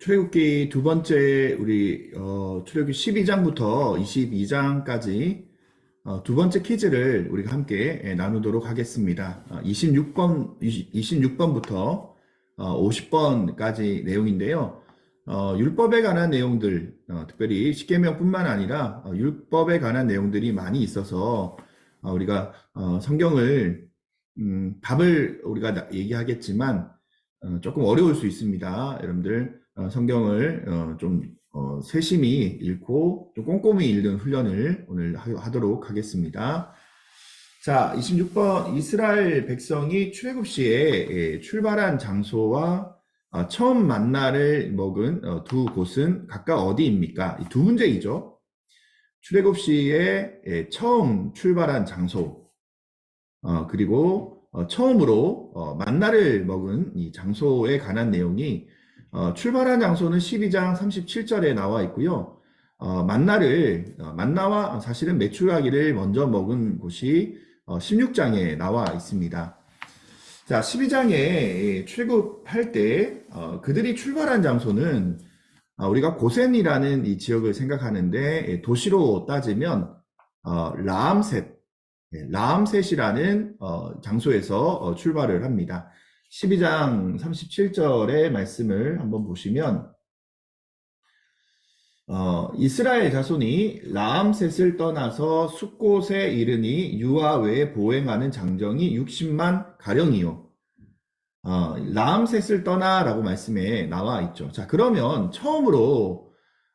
출애굽기 두 번째 우리 출애굽기 12장부터 22장까지 두 번째 퀴즈를 우리가 함께 나누도록 하겠습니다. 26번부터 50번까지 내용인데요. 율법에 관한 내용들, 특별히 십계명뿐만 아니라 율법에 관한 내용들이 많이 있어서 우리가 성경을 답을 우리가 얘기하겠지만 조금 어려울 수 있습니다. 여러분들 성경을 좀 세심히 읽고 좀 꼼꼼히 읽는 훈련을 오늘 하도록 하겠습니다. 자, 26번 이스라엘 백성이 출애굽 시에 출발한 장소와 처음 만나를 먹은 두 곳은 각각 어디입니까? 이 두 문제이죠. 출애굽 시에 처음 출발한 장소, 그리고 처음으로 만나를 먹은 이 장소에 관한 내용이 출발한 장소는 12장 37절에 나와 있고요. 만나와 사실은 메추라기를 먼저 먹은 곳이 16장에 나와 있습니다. 자, 12장에 출애굽할 때 그들이 출발한 장소는 우리가 고센이라는 이 지역을 생각하는데 도시로 따지면 라암셋이라는 장소에서 출발을 합니다. 12장 37절의 말씀을 한번 보시면 이스라엘 자손이 라암셋을 떠나서 숫곳에 이르니 유아 외에 보행하는 장정이 60만 가량이요. 라암셋을 떠나라고 말씀에 나와 있죠. 자, 그러면 처음으로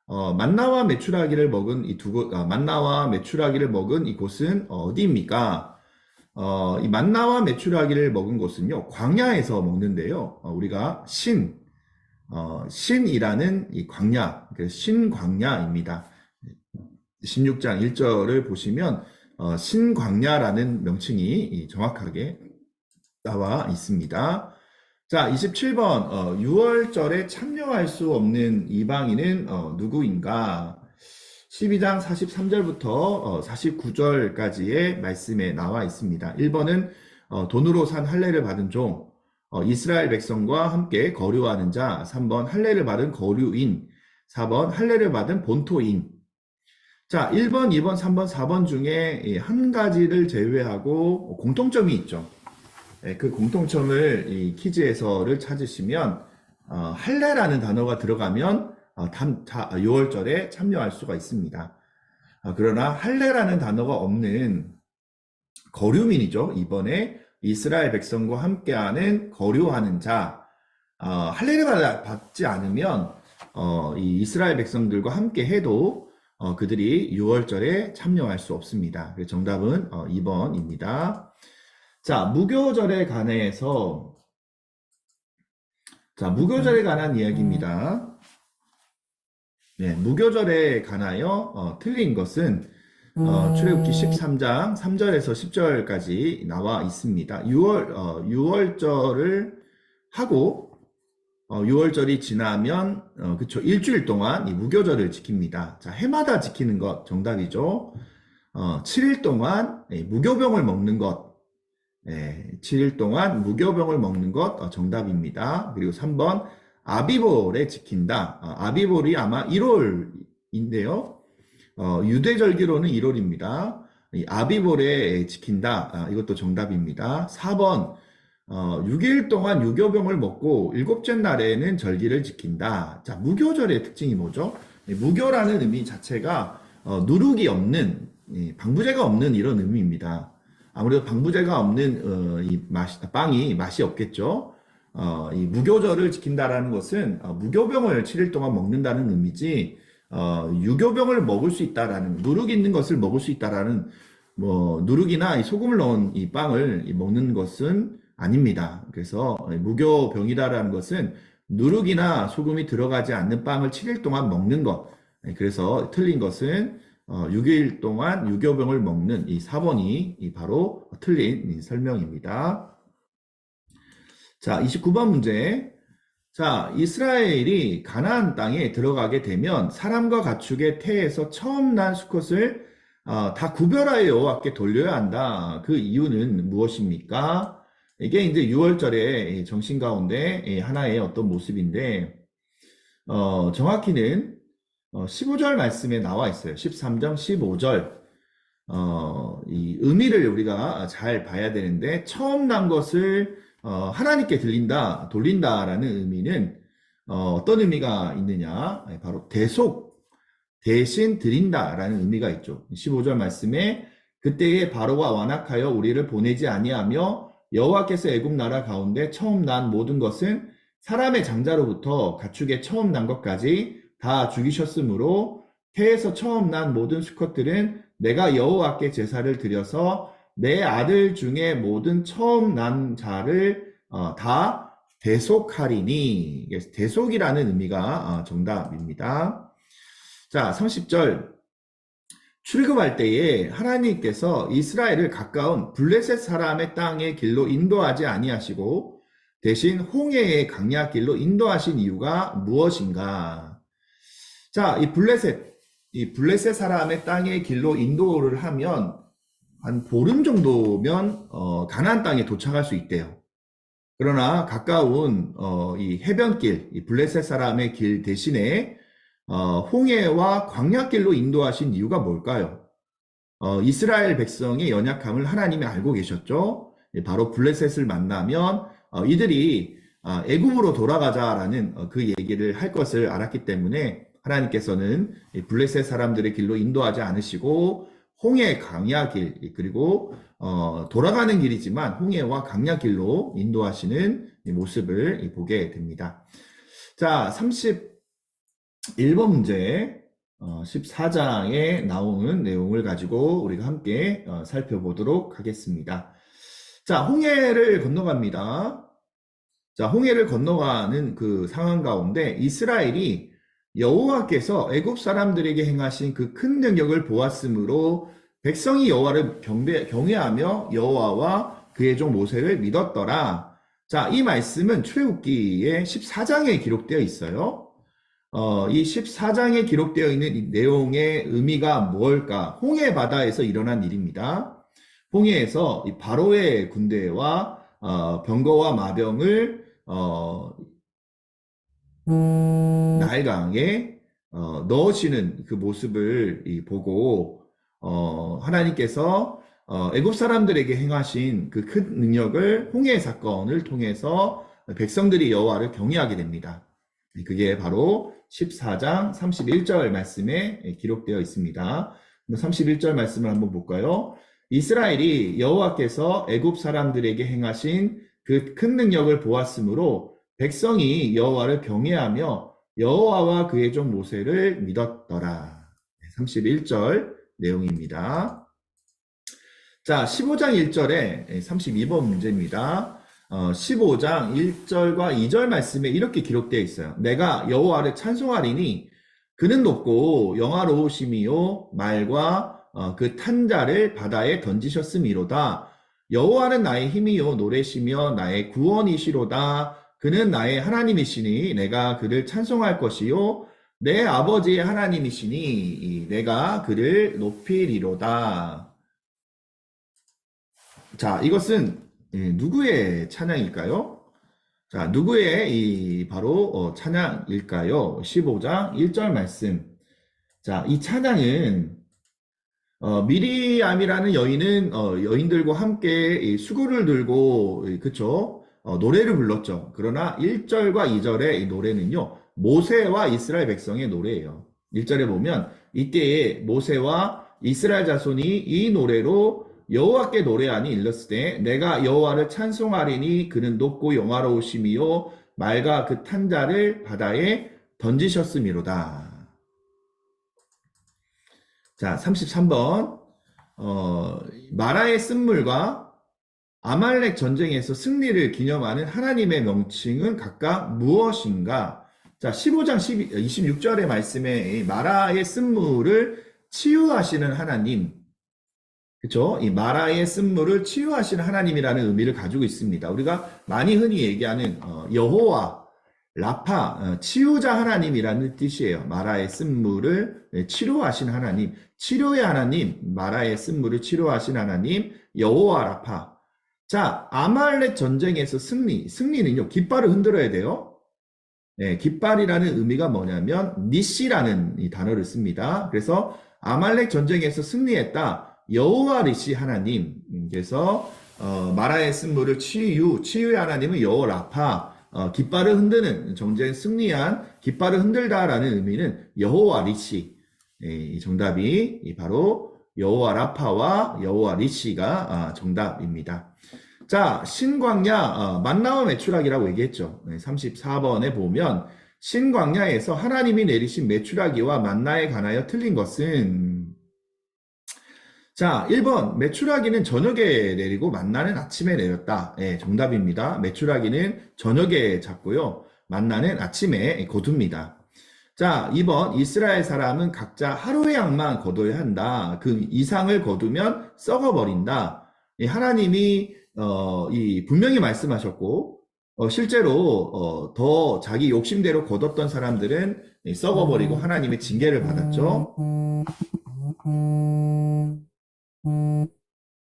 만나와 메추라기를 먹은 만나와 메추라기를 먹은 이곳은 어디입니까? 이 만나와 메추라기를 먹은 곳은요, 광야에서 먹는데요. 우리가 신이라는 이 광야, 그래서 신광야입니다. 16장 1절을 보시면 신광야라는 명칭이 정확하게 나와 있습니다. 자, 27번 6월절에 참여할 수 없는 이방인은 누구인가? 12장 43절부터 49절까지의 말씀에 나와 있습니다. 1번은 돈으로 산 할례를 받은 종, 이스라엘 백성과 함께 거류하는 자, 3번 할례를 받은 거류인, 4번 할례를 받은 본토인. 자, 1번, 2번, 3번, 4번 중에 한 가지를 제외하고 공통점이 있죠. 그 공통점을 이 퀴즈에서를 찾으시면 할례라는 단어가 들어가면 6월절에 참여할 수가 있습니다. 그러나 할례라는 단어가 없는 거류민이죠. 이번에 이스라엘 백성과 함께하는 거류하는 자, 할례를 받지 않으면 이 이스라엘 백성들과 함께 해도 그들이 6월절에 참여할 수 없습니다. 그래서 정답은 2번입니다. 자, 무교절에 관한 이야기입니다. 네, 무교절에 관하여 틀린 것은 출애굽기 13장 3절에서 10절까지 나와 있습니다. 6월절을 하고 6월절이 지나면 그쵸, 일주일 동안 이 무교절을 지킵니다. 자, 해마다 지키는 것 정답이죠. 7일 동안 무교병을 먹는 것, 7일 동안 무교병을 먹는 것 정답입니다. 그리고 3번 아비볼에 지킨다. 아비볼이 아마 1월인데요. 유대절기로는 1월입니다. 아비볼에 지킨다. 이것도 정답입니다. 4번 6일 동안 유교병을 먹고 일곱째 날에는 절기를 지킨다. 자, 무교절의 특징이 뭐죠? 무교라는 의미 자체가 누룩이 없는, 방부제가 없는 이런 의미입니다. 아무래도 방부제가 없는 빵이 맛이 없겠죠. 이 무교절을 지킨다라는 것은 무교병을 7일 동안 먹는다는 의미지 유교병을 먹을 수 있다라는, 누룩 있는 것을 먹을 수 있다라는, 누룩이나 이 소금을 넣은 이 빵을 먹는 것은 아닙니다. 그래서 무교병이다라는 것은 누룩이나 소금이 들어가지 않는 빵을 7일 동안 먹는 것. 그래서 틀린 것은 6일 동안 유교병을 먹는 이 4번이 바로 틀린 설명입니다. 자, 29번 문제. 자, 이스라엘이 가나안 땅에 들어가게 되면 사람과 가축의 태에서 처음 난 수컷을 다 구별하여 여호와께 돌려야 한다. 그 이유는 무엇입니까? 이게 이제 6월절의 정신 가운데 하나의 어떤 모습인데, 정확히는 15절 말씀에 나와 있어요. 13장 15절. 이 의미를 우리가 잘 봐야 되는데, 처음 난 것을 하나님께 돌린다라는 의미는 어떤 의미가 있느냐? 바로 대신 드린다라는 의미가 있죠. 15절 말씀에 그때에 바로가 완악하여 우리를 보내지 아니하며 여호와께서 애굽 나라 가운데 처음 난 모든 것은 사람의 장자로부터 가축의 처음 난 것까지 다 죽이셨으므로 태에서 처음 난 모든 수컷들은 내가 여호와께 제사를 드려서 내 아들 중에 모든 처음 난 자를 다 대속하리니. 대속이라는 의미가 정답입니다. 자, 30절. 출애굽할 때에 하나님께서 이스라엘을 가까운 블레셋 사람의 땅의 길로 인도하지 아니하시고 대신 홍해의 강야 길로 인도하신 이유가 무엇인가? 자, 이 블레셋 사람의 땅의 길로 인도를 하면 한 보름 정도면 가나안 땅에 도착할 수 있대요. 그러나 가까운 이 해변길, 이 블레셋 사람의 길 대신에 홍해와 광야길로 인도하신 이유가 뭘까요? 이스라엘 백성의 연약함을 하나님이 알고 계셨죠. 바로 블레셋을 만나면 이들이 애굽으로 돌아가자라는 그 얘기를 할 것을 알았기 때문에 하나님께서는 블레셋 사람들의 길로 인도하지 않으시고 홍해 광야길, 그리고 돌아가는 길이지만 홍해와 광야길로 인도하시는 모습을 보게 됩니다. 자, 31번 문제 14장에 나오는 내용을 가지고 우리가 함께 살펴보도록 하겠습니다. 자, 홍해를 건너갑니다. 자, 홍해를 건너가는 그 상황 가운데 이스라엘이 여호와께서 애굽 사람들에게 행하신 그 큰 능력을 보았으므로 백성이 여호와를 경외하며 여호와와 그의 종 모세를 믿었더라. 자, 이 말씀은 출애굽기의 14장에 기록되어 있어요. 이 14장에 기록되어 있는 이 내용의 의미가 뭘까? 홍해 바다에서 일어난 일입니다. 홍해에서 이 바로의 군대와 병거와 마병을 나일강에 넣으시는 그 모습을 보고 하나님께서 애굽 사람들에게 행하신 그 큰 능력을 홍해 사건을 통해서 백성들이 여호와를 경외하게 됩니다. 그게 바로 14장 31절 말씀에 기록되어 있습니다. 31절 말씀을 한번 볼까요? 이스라엘이 여호와께서 애굽 사람들에게 행하신 그 큰 능력을 보았으므로 백성이 여호와를 경외하며 여호와와 그의 종 모세를 믿었더라. 31절 내용입니다. 자, 15장 1절에 32번 문제입니다. 15장 1절과 2절 말씀에 이렇게 기록되어 있어요. 내가 여호와를 찬송하리니 그는 높고 영화로우심이요 말과 그 탄자를 바다에 던지셨음이로다. 여호와는 나의 힘이요 노래시며 나의 구원이시로다. 그는 나의 하나님이시니 내가 그를 찬송할 것이요 내 아버지의 하나님이시니 내가 그를 높이리로다. 자, 이것은 누구의 찬양일까요? 자, 누구의 바로 찬양일까요? 15장 1절 말씀. 자, 이 찬양은 미리암이라는 여인은 여인들과 함께 수구를 들고 그쵸? 노래를 불렀죠. 그러나 1절과 2절의 이 노래는요, 모세와 이스라엘 백성의 노래예요. 1절에 보면 이때에 모세와 이스라엘 자손이 이 노래로 여호와께 노래하니 일렀으되 내가 여호와를 찬송하리니 그는 높고 영화로우심이요 말과 그 탄자를 바다에 던지셨음이로다. 자, 33번 마라의 쓴물과 아말렉 전쟁에서 승리를 기념하는 하나님의 명칭은 각각 무엇인가? 자, 15장 26절의 말씀에 마라의 쓴물을 치유하시는 하나님, 그쵸? 이 마라의 쓴물을 치유하시는 하나님이라는 의미를 가지고 있습니다. 우리가 많이 흔히 얘기하는 여호와, 라파, 치유자 하나님이라는 뜻이에요. 마라의 쓴물을 치료하신 하나님, 치료의 하나님, 마라의 쓴물을 치료하신 하나님, 여호와 라파. 자, 아말렉 전쟁에서 승리는요, 깃발을 흔들어야 돼요. 깃발이라는 의미가 뭐냐면 니시라는 이 단어를 씁니다. 그래서 아말렉 전쟁에서 승리했다. 여호와 니시 하나님. 그래서 마라의 쓴물을 치유의 하나님은 여호와 라파. 깃발을 흔드는 정쟁 승리한 깃발을 흔들다라는 의미는 여호와 리시. 이 정답이 바로 여호와 라파와 여호와 리시가 정답입니다. 자, 신광야 만나와 메추라기라고 얘기했죠. 34번에 보면 신광야에서 하나님이 내리신 메추라기와 만나에 관하여 틀린 것은 자, 1번 메추라기는 저녁에 내리고 만나는 아침에 내렸다. 정답입니다. 메추라기는 저녁에 잡고요. 만나는 아침에 거둡니다. 자, 2번 이스라엘 사람은 각자 하루의 양만 거둬야 한다. 그 이상을 거두면 썩어버린다. 하나님이 분명히 말씀하셨고 실제로 더 자기 욕심대로 거뒀던 사람들은 썩어버리고 하나님의 징계를 받았죠.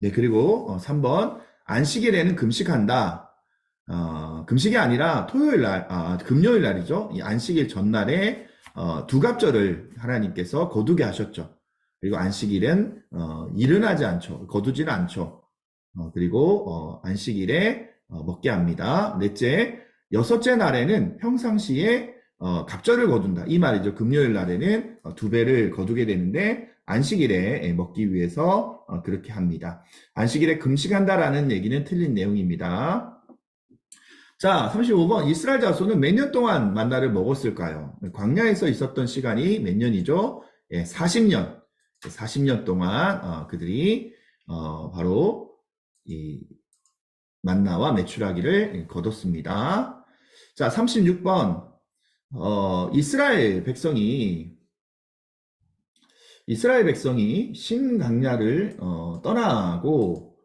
네, 그리고 3번 안식일에는 금식한다. 금식이 아니라 토요일 날, 금요일 날이죠. 이 안식일 전날에 두갑절을 하나님께서 거두게 하셨죠. 그리고 안식일은 일은 하지 않죠. 거두지는 않죠. 그리고 안식일에 먹게 합니다. 넷째, 여섯째 날에는 평상시에 갑절을 거둔다. 이 말이죠. 금요일 날에는 두 배를 거두게 되는데 안식일에 먹기 위해서 그렇게 합니다. 안식일에 금식한다라는 얘기는 틀린 내용입니다. 자, 35번 이스라엘 자손은 몇 년 동안 만나를 먹었을까요? 광야에서 있었던 시간이 몇 년이죠? 40년. 40년 동안 그들이 바로 이 만나와 메추라기를 거뒀습니다. 자, 36번 이스라엘 백성이 신강야를 떠나고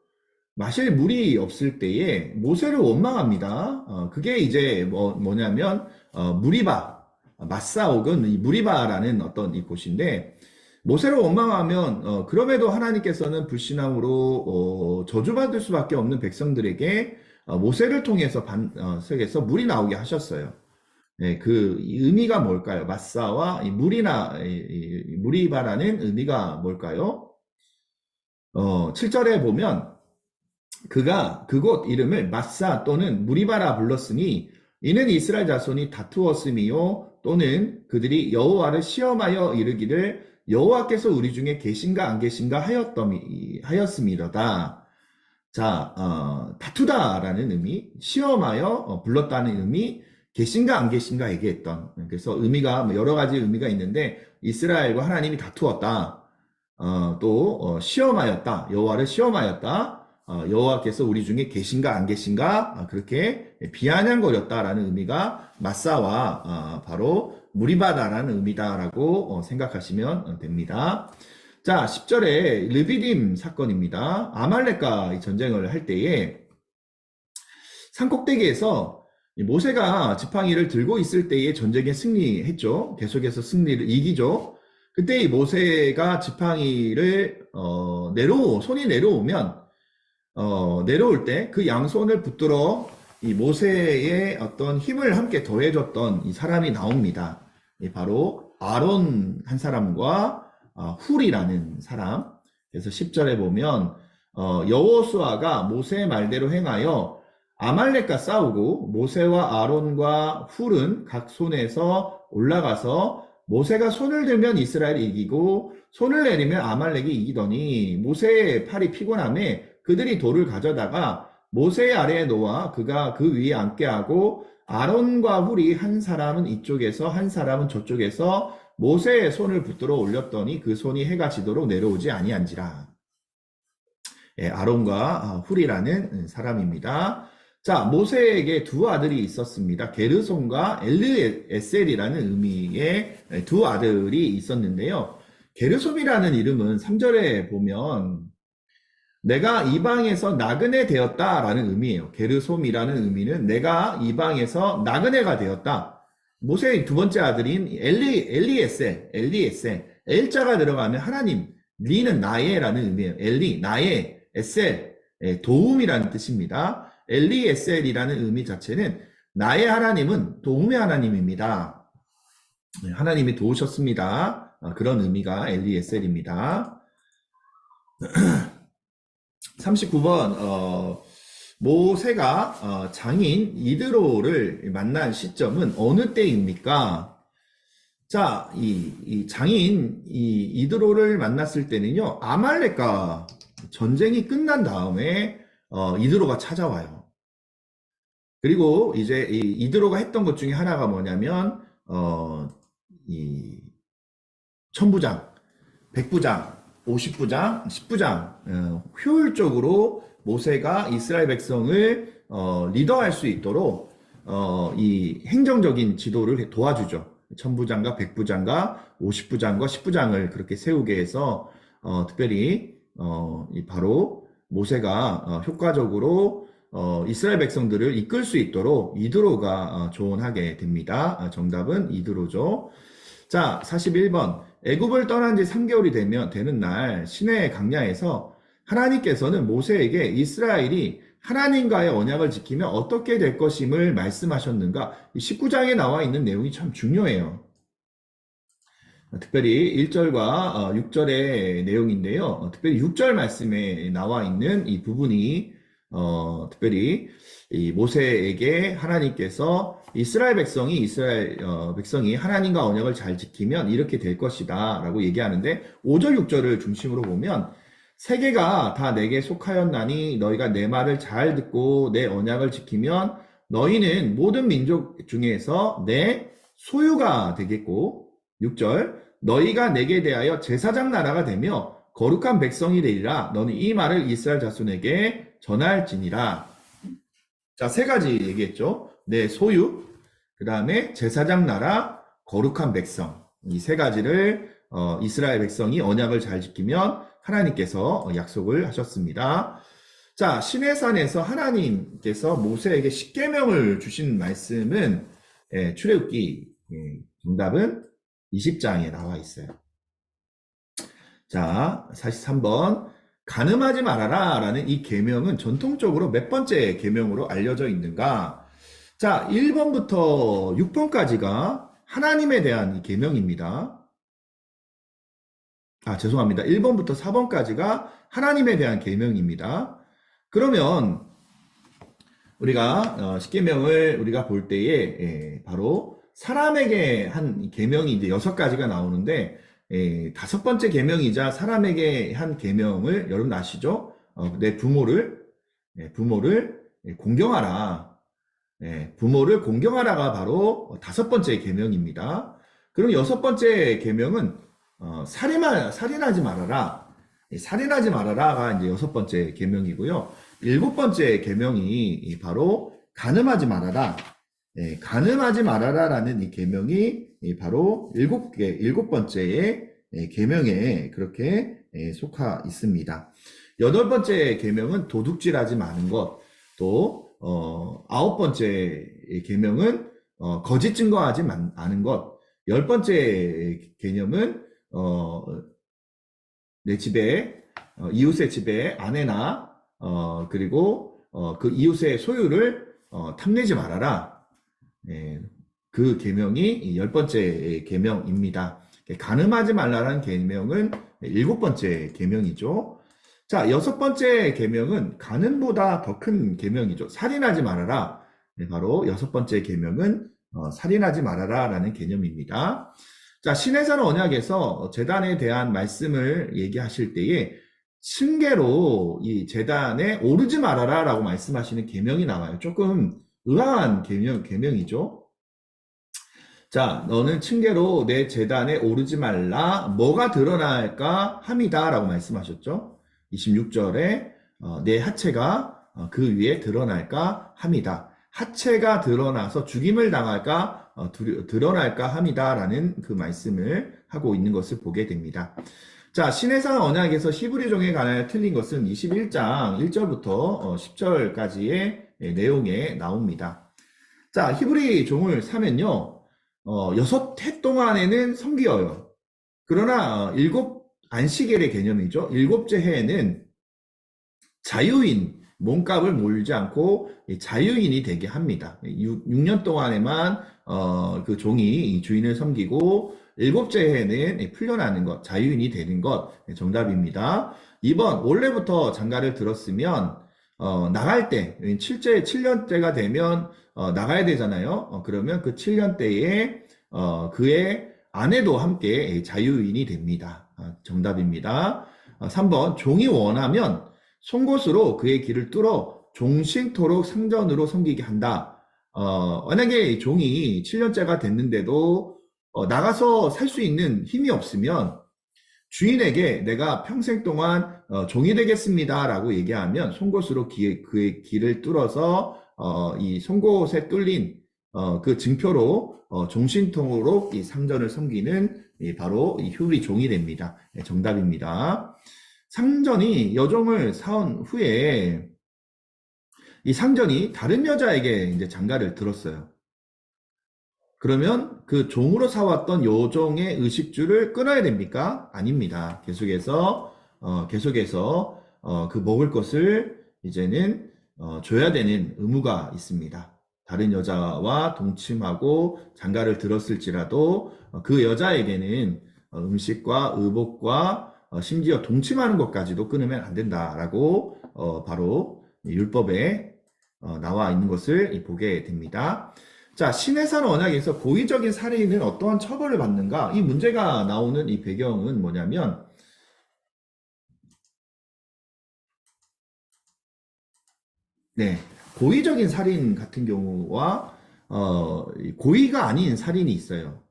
마실 물이 없을 때에 모세를 원망합니다. 그게 이제 뭐냐면 무리바, 마사 혹은 이 무리바라는 어떤 이 곳인데 모세를 원망하면 그럼에도 하나님께서는 불신앙으로 저주받을 수밖에 없는 백성들에게 모세를 통해서 반석에서 물이 나오게 하셨어요. 네, 그 의미가 뭘까요? 마사와 이 무리바라는 의미가 뭘까요? 7절에 보면 그가 그곳 이름을 마사 또는 무리바라 불렀으니 이는 이스라엘 자손이 다투었음이요 또는 그들이 여호와를 시험하여 이르기를 여호와께서 우리 중에 계신가 안 계신가 하였음이로다. 자, 다투다라는 의미, 시험하여 불렀다는 의미, 계신가 안 계신가 얘기했던. 그래서 의미가 여러 가지 의미가 있는데 이스라엘과 하나님이 다투었다. 또 시험하였다. 여호와를 시험하였다. 여호와께서 우리 중에 계신가 안 계신가 그렇게 비아냥거렸다라는 의미가 마사와 바로 무리바다라는 의미다라고 생각하시면 됩니다. 자, 10절에 르비딤 사건입니다. 아말렉과 전쟁을 할 때에 산꼭대기에서 모세가 지팡이를 들고 있을 때에 전쟁에 승리했죠. 계속해서 승리를 이기죠. 그때 이 모세가 지팡이를 손이 내려오면 내려올 때 그 양손을 붙들어 이 모세의 어떤 힘을 함께 더해줬던 이 사람이 나옵니다. 바로 아론 한 사람과 훌이라는 사람. 그래서 10절에 보면 여호수아가 모세의 말대로 행하여 아말렉과 싸우고 모세와 아론과 훌은 각 손에서 올라가서 모세가 손을 들면 이스라엘이 이기고 손을 내리면 아말렉이 이기더니 모세의 팔이 피곤함에 그들이 돌을 가져다가 모세의 아래에 놓아 그가 그 위에 앉게 하고 아론과 훌이 한 사람은 이쪽에서 한 사람은 저쪽에서 모세의 손을 붙들어 올렸더니 그 손이 해가 지도록 내려오지 아니한지라. 아론과 훌이라는 사람입니다. 자, 모세에게 두 아들이 있었습니다. 게르솜과 엘르에셀이라는 의미의 두 아들이 있었는데요. 게르솜이라는 이름은 3절에 보면 내가 이방에서 나그네 되었다라는 의미예요. 게르솜이라는 의미는 내가 이방에서 나그네가 되었다. 모세의 두 번째 아들인 엘리에셀, 엘자가 들어가면 하나님, 리는 나의라는 의미예요. 엘리, 나의, 에셀, 도움이라는 뜻입니다. 엘리에셀이라는 의미 자체는 나의 하나님은 도움의 하나님입니다. 하나님이 도우셨습니다. 그런 의미가 엘리에셀입니다. 39번 모세가 장인 이드로를 만난 시점은 어느 때입니까? 자, 이 장인 이드로를 만났을 때는요, 아말렉과 전쟁이 끝난 다음에 이드로가 찾아와요. 그리고 이제 이 이드로가 했던 것 중에 하나가 뭐냐면 이 천부장, 백부장, 50부장, 10부장 효율적으로 모세가 이스라엘 백성을 리더할 수 있도록 이 행정적인 지도를 도와주죠. 천부장과 백부장과 50부장과 10부장을 그렇게 세우게 해서 특별히 바로 모세가 효과적으로 이스라엘 백성들을 이끌 수 있도록 이드로가 조언하게 됩니다. 정답은 이드로죠. 자, 41번. 애굽을 떠난 지 3개월이 되는 날 시내 강야에서 하나님께서는 모세에게 이스라엘이 하나님과의 언약을 지키면 어떻게 될 것임을 말씀하셨는가? 19장에 나와 있는 내용이 참 중요해요. 특별히 1절과 6절의 내용인데요. 특별히 6절 말씀에 나와 있는 이 부분이 특별히 이 모세에게 하나님께서 이스라엘 백성이 하나님과 언약을 잘 지키면 이렇게 될 것이다 라고 얘기하는데 5절 6절을 중심으로 보면 세계가 다 내게 속하였나니 너희가 내 말을 잘 듣고 내 언약을 지키면 너희는 모든 민족 중에서 내 소유가 되겠고 6절 너희가 내게 대하여 제사장 나라가 되며 거룩한 백성이 되리라. 너는 이 말을 이스라엘 자손에게 전할지니라. 자, 세 가지 얘기했죠. 내 소유, 그 다음에 제사장 나라, 거룩한 백성. 이 세 가지를 이스라엘 백성이 언약을 잘 지키면 하나님께서 약속을 하셨습니다. 자, 시내산에서 하나님께서 모세에게 십계명을 주신 말씀은 출애굽기 정답은 20장에 나와 있어요. 자, 43번. 간음하지 말아라 라는 이 계명은 전통적으로 몇 번째 계명으로 알려져 있는가? 자, 1번부터 6번까지가 하나님에 대한 이 계명입니다. 죄송합니다. 1번부터 4번까지가 하나님에 대한 계명입니다. 그러면 우리가 십계명을 우리가 볼 때에 바로 사람에게 한 계명이 이제 6가지가 나오는데 5번째 계명이자 사람에게 한 계명을 여러분 아시죠? 내 부모를 공경하라. 부모를 공경하라가 바로 5번째 계명입니다. 그럼 6번째 계명은 살인하지 말아라. 살인하지 말아라가 이제 6번째 계명이고요. 7번째 계명이 바로 간음하지 말아라. 간음하지 말아라라는 이 계명이 바로 7번째의 계명에 그렇게 속하 있습니다. 8번째 계명은 도둑질하지 마는 것, 또 9번째 계명은 거짓 증거하지 않은 것, 10번째 개념은 내 집에 이웃의 집에 아내나 그리고 그 이웃의 소유를 탐내지 말아라. 그 계명이 10번째 계명입니다. 간음하지 말라는 계명은 7번째 계명이죠. 자, 6번째 계명은 간음보다 더 큰 계명이죠. 살인하지 말아라. 바로 6번째 계명은 살인하지 말아라 라는 개념입니다. 자, 시내산 언약에서 제단에 대한 말씀을 얘기하실 때에 층계로 이 제단에 오르지 말아라 라고 말씀하시는 계명이 나와요. 조금 의아한 계명이죠. 자, 너는 층계로 내 제단에 오르지 말라. 뭐가 드러날까 함이다 라고 말씀하셨죠. 26절에 내 하체가 그 위에 드러날까 함이다. 하체가 드러나서 죽임을 당할까 드러날까 함이다 라는 그 말씀을 하고 있는 것을 보게 됩니다. 자, 시내산 언약에서 히브리종에 관하여 틀린 것은 21장 1절부터 10절까지의 내용에 나옵니다. 자, 히브리종을 사면요 6해 동안에는 섬기어요. 그러나 7 안식일의 개념이죠. 7째 해에는 자유인 몸값을 몰지 않고 자유인이 되게 합니다. 6년 동안에만 그 종이 주인을 섬기고 일곱째 해는 풀려나는 것, 자유인이 되는 것 정답입니다. 2번 원래부터 장가를 들었으면 나갈 때 7년째가 되면 나가야 되잖아요. 그러면 그 7년 때에 그의 아내도 함께 자유인이 됩니다. 정답입니다. 3번 종이 원하면 송곳으로 그의 길을 뚫어 종신토록 상전으로 섬기게 한다. 만약에 종이 7년째가 됐는데도 나가서 살 수 있는 힘이 없으면 주인에게 내가 평생 동안 종이 되겠습니다 라고 얘기하면 송곳으로 그의 길을 뚫어서 이 송곳에 뚫린 그 증표로 종신토록 이 상전을 섬기는 바로 이 효리 종이 됩니다. 네, 정답입니다. 상전이 여종을 사온 후에 이 상전이 다른 여자에게 이제 장가를 들었어요. 그러면 그 종으로 사왔던 여종의 의식주를 끊어야 됩니까? 아닙니다. 계속해서 그 먹을 것을 이제는 줘야 되는 의무가 있습니다. 다른 여자와 동침하고 장가를 들었을지라도 그 여자에게는 음식과 의복과 심지어 동침하는 것까지도 끊으면 안 된다라고 바로 율법에 나와 있는 것을 보게 됩니다. 자, 신해산 언약에서 고의적인 살인은 어떠한 처벌을 받는가? 이 문제가 나오는 이 배경은 뭐냐면, 네, 고의적인 살인 같은 경우와 고의가 아닌 살인이 있어요.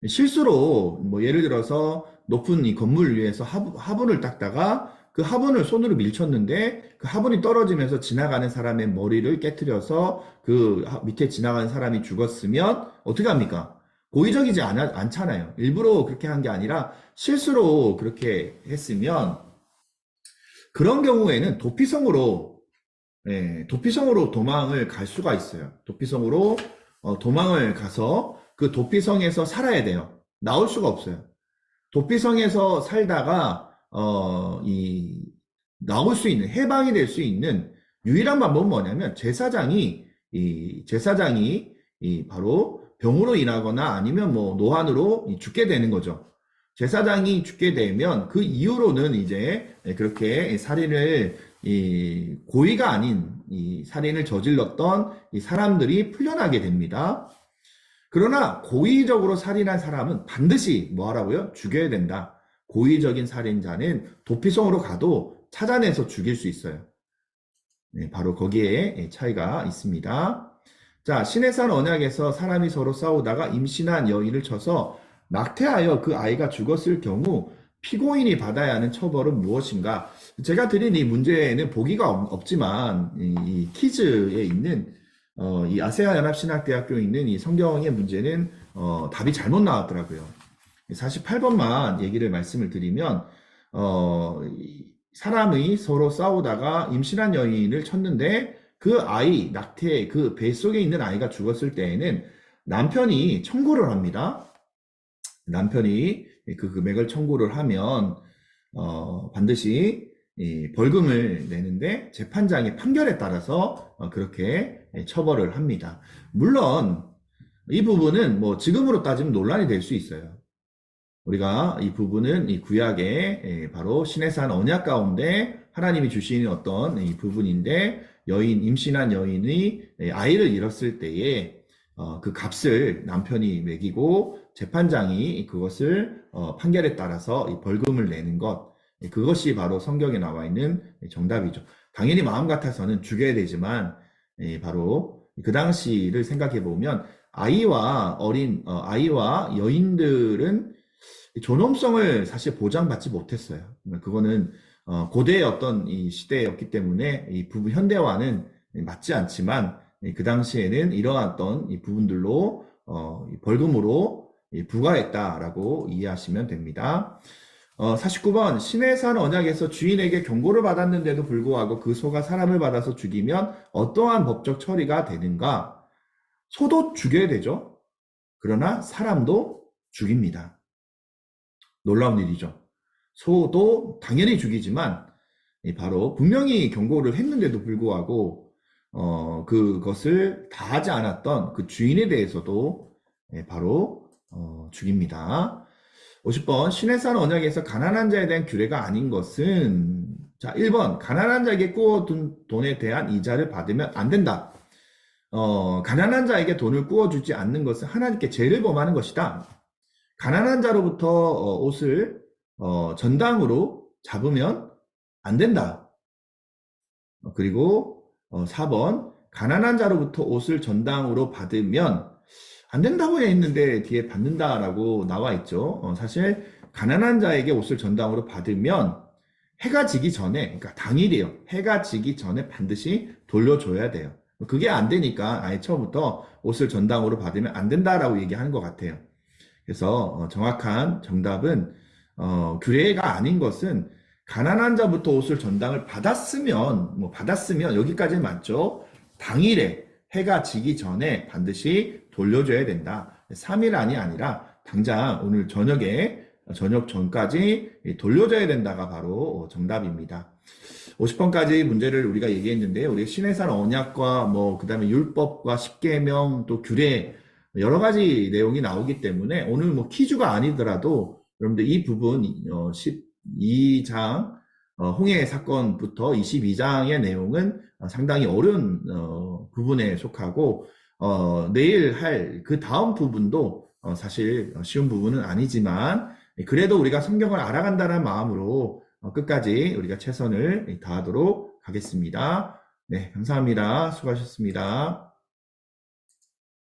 실수로 뭐 예를 들어서 높은 이 건물 위에서 화분을 닦다가 그 화분을 손으로 밀쳤는데 그 화분이 떨어지면서 지나가는 사람의 머리를 깨트려서 그 밑에 지나가는 사람이 죽었으면 어떻게 합니까? 고의적이지 않잖아요. 일부러 그렇게 한 게 아니라 실수로 그렇게 했으면 그런 경우에는 도피성으로 도망을 갈 수가 있어요. 도피성으로 도망을 가서 그 도피성에서 살아야 돼요. 나올 수가 없어요. 도피성에서 살다가 나올 수 있는 해방이 될 수 있는 유일한 방법은 뭐냐면 제사장이 바로 병으로 인하거나 아니면 뭐 노환으로 죽게 되는 거죠. 제사장이 죽게 되면 그 이후로는 이제 그렇게 살인을 고의가 아닌 이 살인을 저질렀던 이 사람들이 풀려나게 됩니다. 그러나 고의적으로 살인한 사람은 반드시 뭐 하라고요? 죽여야 된다. 고의적인 살인자는 도피성으로 가도 찾아내서 죽일 수 있어요. 네, 바로 거기에 차이가 있습니다. 자, 시내산 언약에서 사람이 서로 싸우다가 임신한 여인을 쳐서 낙태하여 그 아이가 죽었을 경우 피고인이 받아야 하는 처벌은 무엇인가? 제가 드린 이 문제는 보기가 없지만 이 퀴즈에 있는 이 아세아 연합신학대학교에 있는 이 성경의 문제는 답이 잘못 나왔더라고요. 48번만 얘기를 말씀을 드리면 사람이 서로 싸우다가 임신한 여인을 쳤는데 그 아이 낙태 그 뱃속에 있는 아이가 죽었을 때에는 남편이 청구를 합니다. 남편이 그 금액을 청구를 하면 반드시 벌금을 내는데 재판장의 판결에 따라서 그렇게 처벌을 합니다. 물론 이 부분은 뭐 지금으로 따지면 논란이 될 수 있어요. 우리가 이 부분은 이 구약의 바로 시내산 언약 가운데 하나님이 주시는 어떤 이 부분인데 임신한 여인이 아이를 잃었을 때에 그 값을 남편이 매기고 재판장이 그것을 판결에 따라서 이 벌금을 내는 것 그것이 바로 성경에 나와 있는 정답이죠. 당연히 마음 같아서는 죽여야 되지만 바로 그 당시를 생각해 보면 아이와 여인들은 존엄성을 사실 보장받지 못했어요. 그거는 고대의 어떤 이 시대였기 때문에 이 부분 현대화는 맞지 않지만 그 당시에는 이러한 이 부분들로 벌금으로 부과했다라고 이해하시면 됩니다. 49번 시내산 언약에서 주인에게 경고를 받았는데도 불구하고 그 소가 사람을 받아서 죽이면 어떠한 법적 처리가 되는가? 소도 죽여야 되죠. 그러나 사람도 죽입니다. 놀라운 일이죠. 소도 당연히 죽이지만 바로 분명히 경고를 했는데도 불구하고 그것을 다 하지 않았던 그 주인에 대해서도 바로 죽입니다. 50번 신의 산 언약에서 가난한 자에 대한 규례가 아닌 것은 자 1번 가난한 자에게 꾸어둔 돈에 대한 이자를 받으면 안 된다. 가난한 자에게 돈을 꾸어주지 않는 것은 하나님께 죄를 범하는 것이다. 가난한 자로부터 옷을 전당으로 잡으면 안 된다. 그리고 4번 가난한 자로부터 옷을 전당으로 받으면 안 된다고 해 있는데 뒤에 받는다라고 나와 있죠. 사실 가난한 자에게 옷을 전당으로 받으면 해가 지기 전에, 그러니까 당일이에요. 해가 지기 전에 반드시 돌려줘야 돼요. 그게 안 되니까 아예 처음부터 옷을 전당으로 받으면 안 된다라고 얘기하는 것 같아요. 그래서 정확한 정답은 규례가 아닌 것은 가난한 자부터 옷을 전당을 받았으면 여기까지는 맞죠. 당일에 해가 지기 전에 반드시 돌려줘야 된다. 3일 안이 아니라 당장 오늘 저녁 전까지 돌려줘야 된다가 바로 정답입니다. 50번까지 문제를 우리가 얘기했는데요. 우리 신해산 언약과 그다음에 율법과 십계명 또 규례 여러 가지 내용이 나오기 때문에 오늘 퀴즈가 아니더라도 여러분들 이 부분 12장 홍해 사건부터 22장의 내용은 상당히 어려운 부분에 속하고 내일 할 그 다음 부분도 사실 쉬운 부분은 아니지만 그래도 우리가 성경을 알아간다는 마음으로 끝까지 우리가 최선을 다하도록 하겠습니다. 네, 감사합니다. 수고하셨습니다.